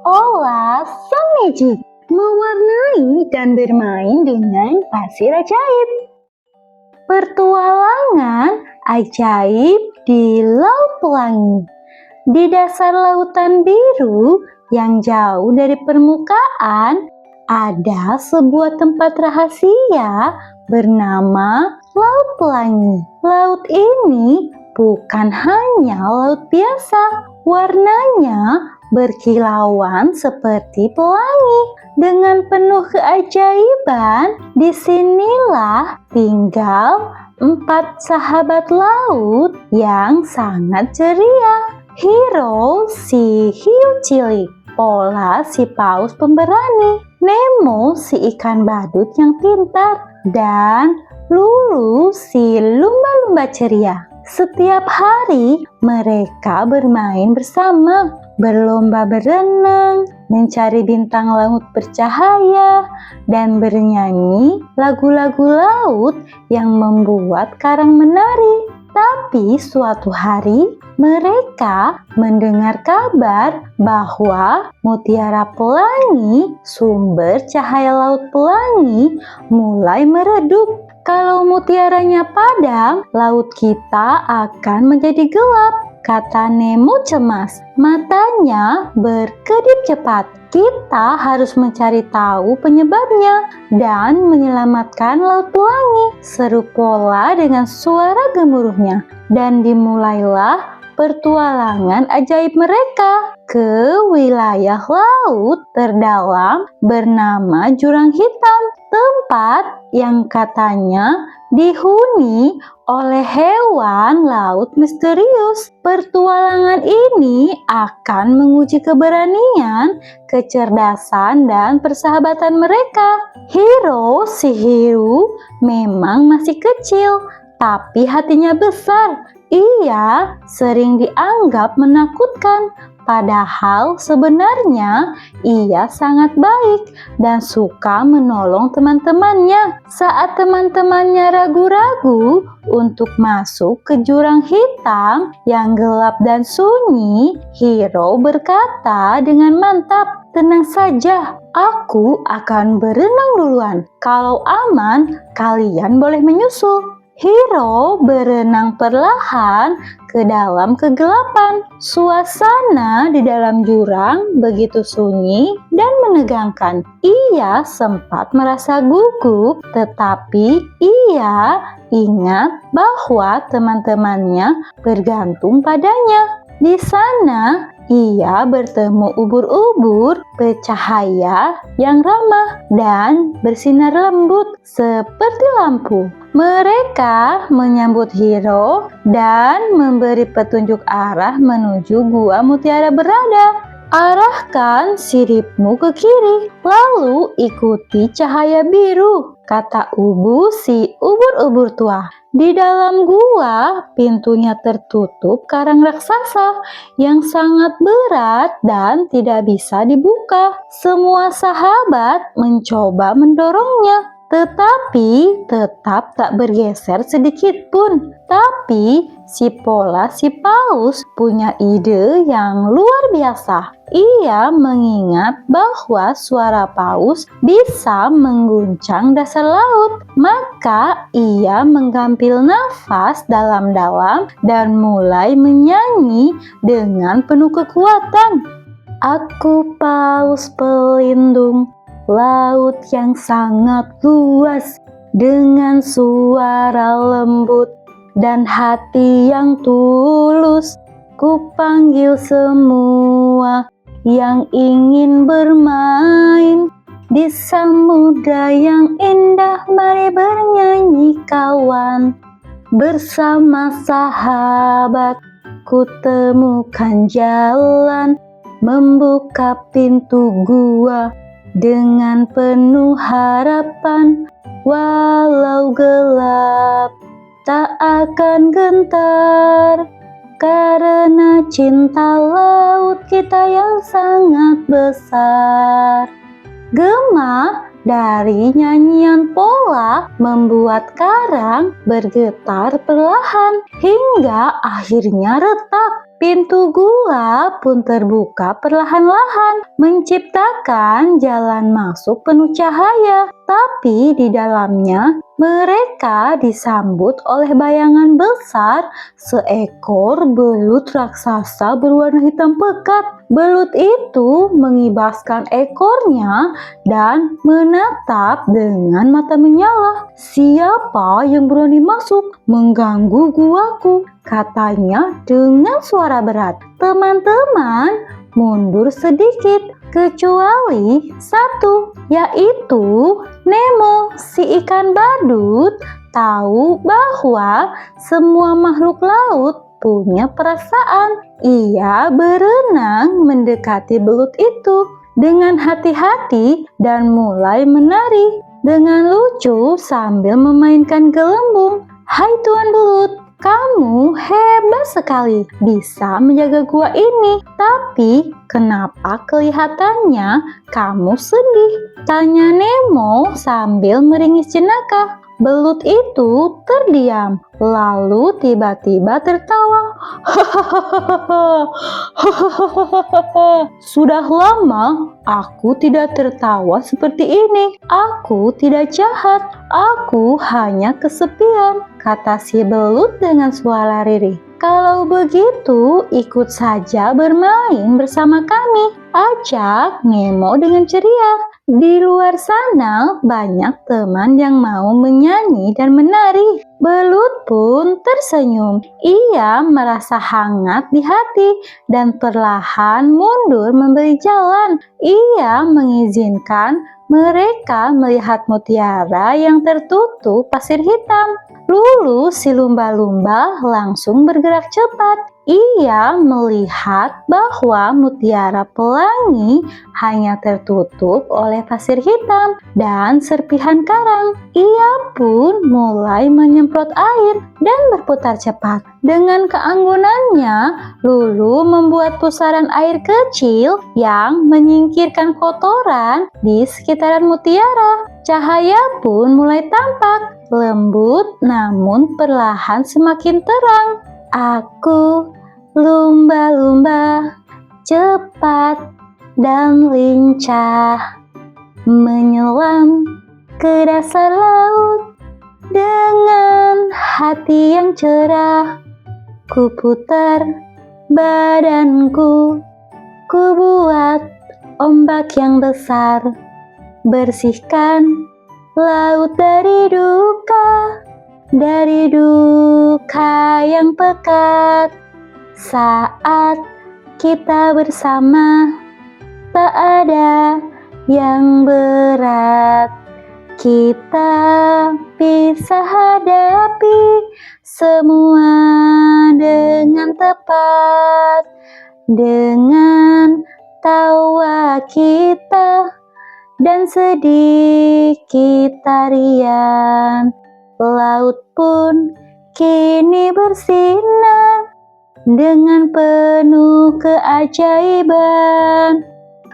Olah sang magic, mewarnai dan bermain dengan pasir ajaib. Pertualangan ajaib di Laut Pelangi. Di dasar lautan biru yang jauh dari permukaan, ada sebuah tempat rahasia bernama Laut Pelangi. Laut ini bukan hanya laut biasa, warnanya berkilauan seperti pelangi. Dengan penuh keajaiban, disinilah tinggal 4 sahabat laut yang sangat ceria. Hiro si hiu cilik, Pola si paus pemberani, Nemo si ikan badut yang pintar, dan Lulu si lumba-lumba ceria. Setiap hari mereka bermain bersama, berlomba berenang, mencari bintang laut bercahaya, dan bernyanyi lagu-lagu laut yang membuat karang menari. Tapi suatu hari mereka mendengar kabar bahwa Mutiara Pelangi, sumber cahaya Laut Pelangi, mulai meredup. Kalau mutiaranya padam, laut kita akan menjadi gelap, kata Nemo cemas. Matanya berkedip cepat. Kita harus mencari tahu penyebabnya dan menyelamatkan Laut Pelangi, seru Pola dengan suara gemuruhnya. Dan dimulailah pertualangan ajaib mereka ke wilayah laut terdalam bernama Jurang Hitam, tempat yang katanya dihuni oleh hewan laut misterius. Pertualangan ini akan menguji keberanian, kecerdasan, dan persahabatan mereka. Hiro si hiu memang masih kecil, tapi hatinya besar. Ia sering dianggap menakutkan, padahal sebenarnya ia sangat baik dan suka menolong teman-temannya. Saat teman-temannya ragu-ragu untuk masuk ke jurang hitam yang gelap dan sunyi, Hiro berkata dengan mantap, "Tenang saja, aku akan berenang duluan. Kalau aman, kalian boleh menyusul." Hiro berenang perlahan ke dalam kegelapan. Suasana di dalam jurang begitu sunyi dan menegangkan. Ia sempat merasa gugup, tetapi ia ingat bahwa teman-temannya bergantung padanya. Di sana, ia bertemu ubur-ubur bercahaya yang ramah dan bersinar lembut seperti lampu. Mereka menyambut Hiro dan memberi petunjuk arah menuju gua mutiara berada. "Arahkan siripmu ke kiri, lalu ikuti cahaya biru," kata Ubu si ubur-ubur tua. Di dalam gua, pintunya tertutup karang raksasa yang sangat berat dan tidak bisa dibuka. Semua sahabat mencoba mendorongnya, tetapi tetap tak bergeser sedikit pun. Tapi si Pola si paus punya ide yang luar biasa. Ia mengingat bahwa suara paus bisa mengguncang dasar laut. Maka ia mengambil nafas dalam-dalam dan mulai menyanyi dengan penuh kekuatan. "Aku paus pelindung laut yang sangat luas, dengan suara lembut dan hati yang tulus, ku panggil semua yang ingin bermain di samudra yang indah. Mari bernyanyi kawan, bersama sahabat ku temukan jalan, membuka pintu gua dengan penuh harapan. Walau gelap tak akan gentar, karena cinta laut kita yang sangat besar." Gema dari nyanyian Pola membuat karang bergetar perlahan hingga akhirnya retak. Pintu gua pun terbuka perlahan-lahan, menciptakan jalan masuk penuh cahaya. Tapi di dalamnya mereka disambut oleh bayangan besar, seekor belut raksasa berwarna hitam pekat. Belut itu mengibaskan ekornya dan menatap dengan mata menyala. "Siapa yang berani masuk mengganggu guaku?" katanya dengan suara berat. Teman-teman mundur sedikit, kecuali satu, yaitu Nemo, si ikan badut. Tahu bahwa semua makhluk laut punya perasaan. Ia berenang mendekati belut itu dengan hati-hati dan mulai menari dengan lucu sambil memainkan gelembung. "Hai Tuan Belut, kamu hebat sekali bisa menjaga gua ini. Tapi kenapa kelihatannya kamu sedih?" tanya Nemo sambil meringis jenaka. Belut itu terdiam, lalu tiba-tiba tertawa. "Sudah lama aku tidak tertawa seperti ini. Aku tidak jahat, aku hanya kesepian," kata si belut dengan suara lirih. "Kalau begitu, ikut saja bermain bersama kami," ajak Nemo dengan ceria. Di luar sana banyak teman yang mau menyanyi dan menari. Belut pun tersenyum. Ia merasa hangat di hati dan perlahan mundur memberi jalan. Ia mengizinkan mereka melihat mutiara yang tertutup pasir hitam. Lulu si lumba-lumba langsung bergerak cepat. Ia melihat bahwa mutiara pelangi hanya tertutup oleh pasir hitam dan serpihan karang. Ia pun mulai menyemprot air dan berputar cepat. Dengan keanggunannya, Lulu membuat pusaran air kecil yang menyingkirkan kotoran di sekitaran mutiara. Cahaya pun mulai tampak, lembut namun perlahan semakin terang. "Aku lumba-lumba, cepat dan lincah, menyelam ke dasar laut dengan hati yang cerah. Ku putar badanku, ku buat ombak yang besar, bersihkan laut dari duka yang pekat. Saat kita bersama, tak ada yang berat. Kita bisa hadapi semua dengan tepat. Dengan tawa kita dan sedikit tarian, laut pun kini bersinar dengan penuh keajaiban."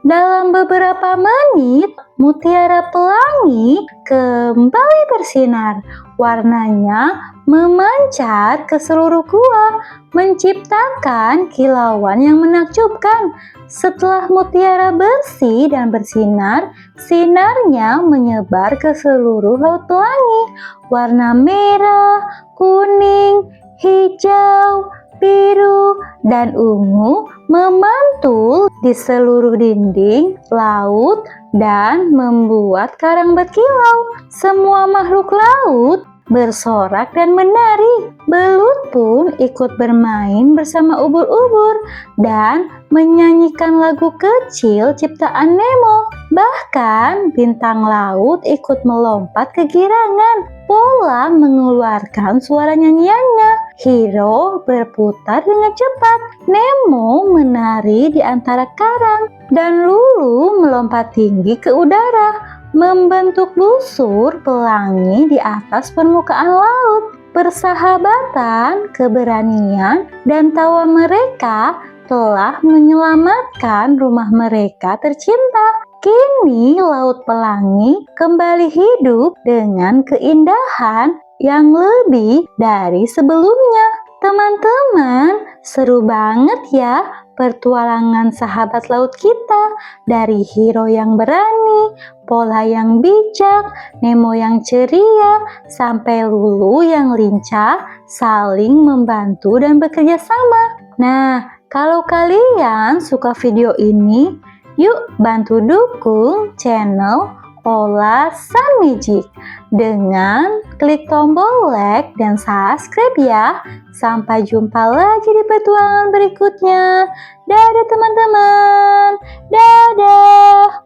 Dalam beberapa menit, mutiara pelangi kembali bersinar. Warnanya memancar ke seluruh gua, menciptakan kilauan yang menakjubkan. Setelah mutiara bersih dan bersinar, sinarnya menyebar ke seluruh laut pelangi. Warna merah, kuning, hijau, biru, dan ungu memantul di seluruh dinding laut dan membuat karang berkilau. Semua makhluk laut bersorak dan menari. Belut pun ikut bermain bersama ubur-ubur dan menyanyikan lagu kecil ciptaan Nemo. Bahkan bintang laut ikut melompat kegirangan, pola mengeluarkan suara nyanyiannya. Hiro berputar dengan cepat. Nemo menari di antara karang dan Lulu melompat tinggi ke udara, membentuk busur pelangi di atas permukaan laut. Persahabatan, keberanian, dan tawa mereka telah menyelamatkan rumah mereka tercinta. Kini Laut Pelangi kembali hidup dengan keindahan yang lebih dari sebelumnya. Teman-teman, seru banget ya petualangan sahabat laut kita. Dari Hiro yang berani, Pola yang bijak, Nemo yang ceria, sampai Lulu yang lincah, saling membantu dan bekerja sama. Nah, kalau kalian suka video ini, yuk bantu dukung channel Pola Sun Magic dengan klik tombol like dan subscribe ya. Sampai jumpa lagi di petualangan berikutnya. Dadah teman-teman. Dadah.